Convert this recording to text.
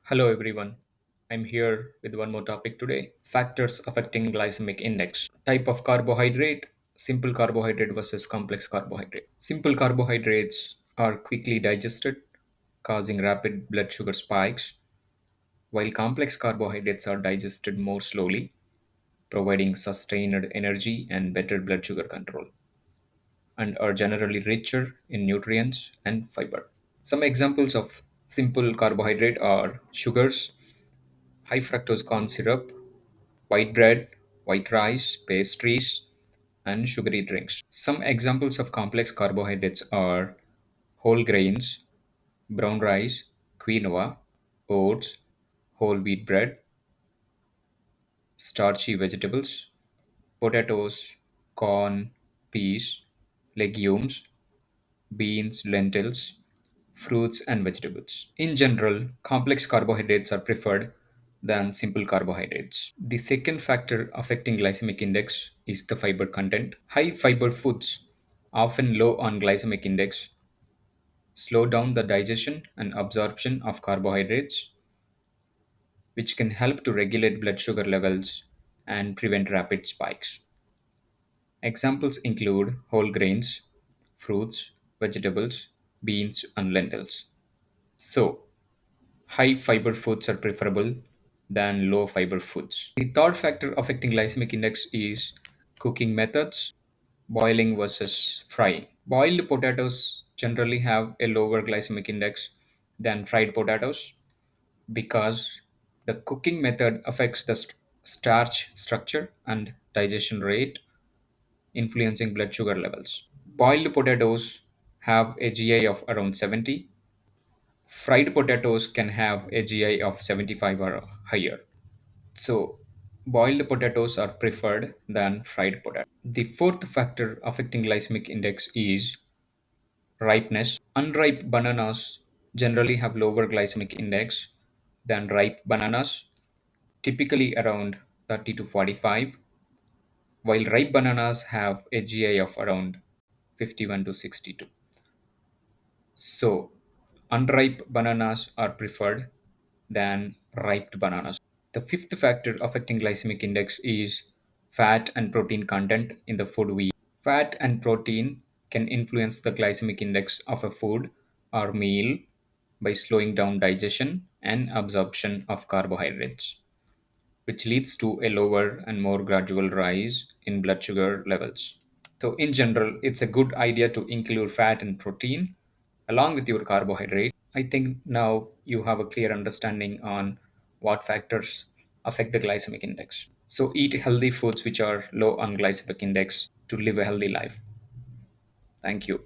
Hello everyone. I'm here with one more topic today. Factors affecting glycemic index. Type of carbohydrate, simple carbohydrate versus complex carbohydrate. Simple carbohydrates are quickly digested, causing rapid blood sugar spikes, while complex carbohydrates are digested more slowly, providing sustained energy and better blood sugar control, and are generally richer in nutrients and fiber. Some examples of simple carbohydrate are sugars, high fructose corn syrup, white bread, white rice, pastries, and sugary drinks. Some examples of complex carbohydrates are whole grains, brown rice, quinoa, oats, whole wheat bread, starchy vegetables, potatoes, corn, peas, legumes, beans, lentils, fruits, and vegetables. In general, complex carbohydrates are preferred than simple carbohydrates. The second factor affecting glycemic index is the fiber content. High fiber foods, often low on glycemic index, slow down the digestion and absorption of carbohydrates, which can help to regulate blood sugar levels and prevent rapid spikes. Examples include whole grains, fruits, vegetables, beans, and lentils. So, high fiber foods are preferable than low fiber foods. The third factor affecting glycemic index is cooking methods, boiling versus frying. Boiled potatoes generally have a lower glycemic index than fried potatoes because the cooking method affects the starch structure and digestion rate, influencing blood sugar levels. Boiled potatoes have a GI of around 70. Fried potatoes can have a GI of 75 or higher. So, boiled potatoes are preferred than fried potatoes. The fourth factor affecting glycemic index is ripeness. Unripe bananas generally have lower glycemic index than ripe bananas, typically around 30 to 45, while ripe bananas have a GI of around 51 to 62. So, unripe bananas are preferred than ripe bananas. The fifth factor affecting glycemic index is fat and protein content in the food we eat. Fat and protein can influence the glycemic index of a food or meal by slowing down digestion and absorption of carbohydrates, which leads to a lower and more gradual rise in blood sugar levels. So, in general, it's a good idea to include fat and protein along with your carbohydrate. I think now you have a clear understanding on what factors affect the glycemic index. So, eat healthy foods which are low on glycemic index to live a healthy life. Thank you.